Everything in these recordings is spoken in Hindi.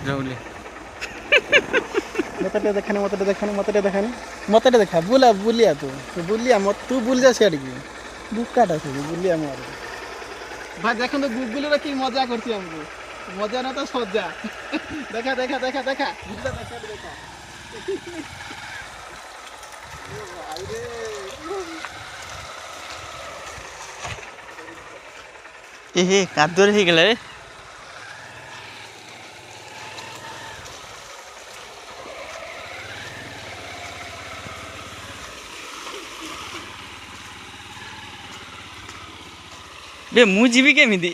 रहुली मत देखानी मत देखानी मत देखानी मत देखा बुला बुलिया तू बुलिया मत तू बुल जा सियाड़ की बुकाटा सब बुलिया मार भाई देखो तो गुगुल रे की मजा करती हमको मजा ना तो सजा देखा देखा देखा देखा बुला देखा देखा ए कादुर हो गला रे बे मु जीवी केमिति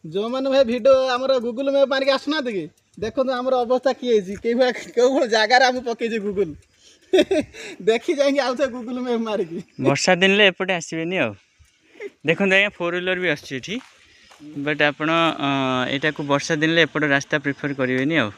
जो मैंने भाई भिड आम गुगुल मैप मारिक आसुना कि देखो आम अवस्था किए कौ जगार पकई गुगुल देखी जाएंगे आउ गुगुल मैप मारिक वर्षा दिन ले एपटे आसबेनी आ देखो आज्ञा 4 व्हीलर भी आसी बट आपण एटा को वर्षा दिन ले एपटे रास्ता प्रिफर करेनि आ